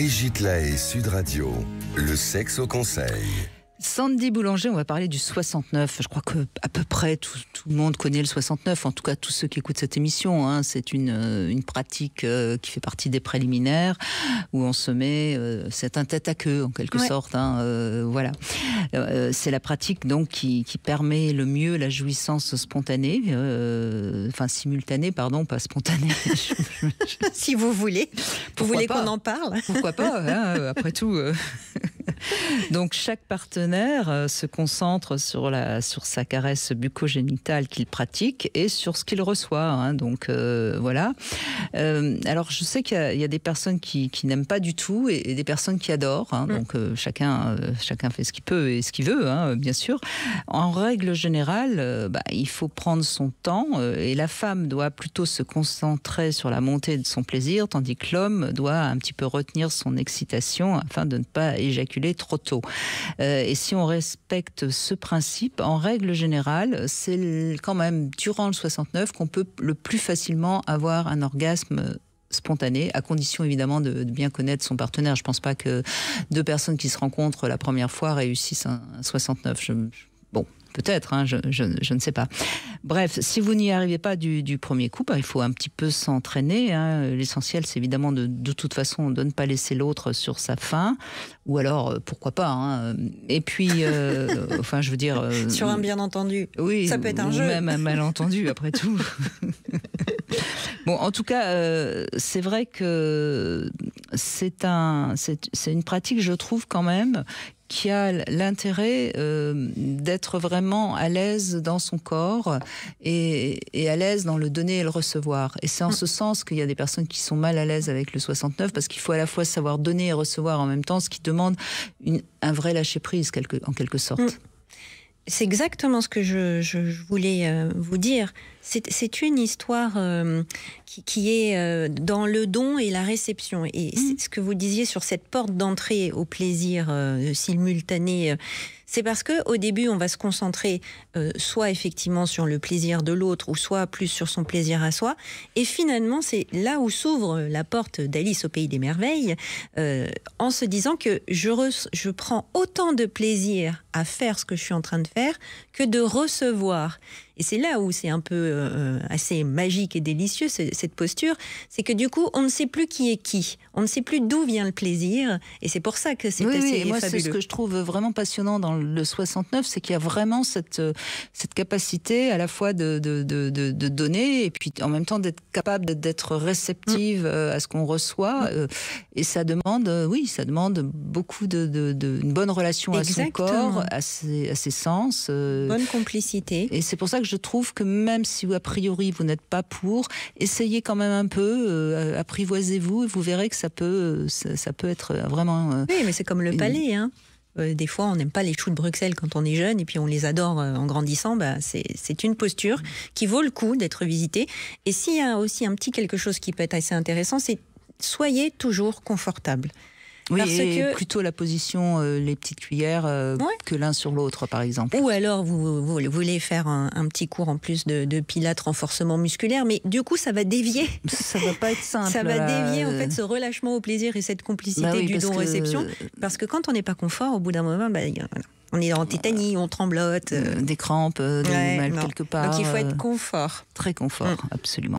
Brigitte Lahaie, Sud Radio, le sexe au conseil. Sandy Boulanger, on va parler du 69. Je crois que à peu près tout le monde connaît le 69, en tout cas tous ceux qui écoutent cette émission. Hein. C'est une pratique qui fait partie des préliminaires, où on se met, c'est un tête à queue en quelque sorte. Hein, voilà. C'est la pratique donc qui permet le mieux la jouissance spontanée, enfin simultanée, pardon, pas spontanée. Si vous voulez, qu'on en parle. Pourquoi pas, hein, après tout. Donc chaque partenaire se concentre sur sa caresse bucco-génitale qu'il pratique et sur ce qu'il reçoit. Hein, donc voilà. Alors je sais qu'il y a des personnes qui n'aiment pas du tout et des personnes qui adorent. Hein, donc chacun fait ce qu'il peut et ce qu'il veut, hein, bien sûr. En règle générale, il faut prendre son temps et la femme doit plutôt se concentrer sur la montée de son plaisir, tandis que l'homme doit un petit peu retenir son excitation afin de ne pas éjaculer trop tôt. Et si on respecte ce principe, en règle générale, c'est quand même durant le 69 qu'on peut le plus facilement avoir un orgasme spontané, à condition évidemment de bien connaître son partenaire. Je ne pense pas que deux personnes qui se rencontrent la première fois réussissent un 69. Bon, peut-être, hein, je ne sais pas. Bref, si vous n'y arrivez pas du premier coup, il faut un petit peu s'entraîner. Hein. L'essentiel, c'est évidemment de toute façon de ne pas laisser l'autre sur sa faim. Ou alors, pourquoi pas. Hein. Et puis, enfin, je veux dire... sur un bien entendu. Oui, ça peut être un ou jeu. Même un malentendu, après tout. Bon, en tout cas, c'est vrai que c'est une pratique, je trouve, quand même, qui a l'intérêt d'être vraiment à l'aise dans son corps et à l'aise dans le donner et le recevoir. Et c'est en ce sens qu'il y a des personnes qui sont mal à l'aise avec le 69, parce qu'il faut à la fois savoir donner et recevoir en même temps, ce qui demande un vrai lâcher-prise, en quelque sorte. C'est exactement ce que je voulais vous dire. C'est une histoire qui est dans le don et la réception. Et c'est ce que vous disiez sur cette porte d'entrée au plaisir simultané. C'est parce qu'au début, on va se concentrer soit effectivement sur le plaisir de l'autre, ou soit plus sur son plaisir à soi. Et finalement, c'est là où s'ouvre la porte d'Alice au Pays des Merveilles, en se disant que je prends autant de plaisir à faire ce que je suis en train de faire que de recevoir. Et c'est là où c'est un peu assez magique et délicieux, cette posture. C'est que du coup, on ne sait plus qui est qui. On ne sait plus d'où vient le plaisir. Et c'est pour ça que c'est assez fabuleux. Moi, c'est ce que je trouve vraiment passionnant dans le 69, c'est qu'il y a vraiment cette capacité à la fois de donner et puis en même temps d'être capable d'être réceptive à ce qu'on reçoit. Et ça demande, ça demande beaucoup une bonne relation à son corps, à ses sens. Bonne complicité. Et c'est pour ça que je trouve que même si a priori vous n'êtes pas pour, essayez quand même un peu, apprivoisez-vous et vous verrez que ça peut être vraiment... oui, mais c'est comme le palais, hein. Des fois, on n'aime pas les choux de Bruxelles quand on est jeune et puis on les adore en grandissant. C'est une posture qui vaut le coup d'être visitée. Et s'il y a aussi un petit quelque chose qui peut être assez intéressant, c'est soyez toujours confortable. Oui, parce que plutôt la position, les petites cuillères, que l'un sur l'autre, par exemple. Ou alors, vous voulez faire un petit cours en plus de pilates, renforcement musculaire, mais du coup, ça va dévier. Ça va pas être simple. Ça va dévier, en fait, ce relâchement au plaisir et cette complicité du don-réception. Parce que quand on n'est pas confort, au bout d'un moment, on est en tétanie, on tremblote. Des crampes, des mal quelque part. Donc, il faut être confort. Très confort, absolument.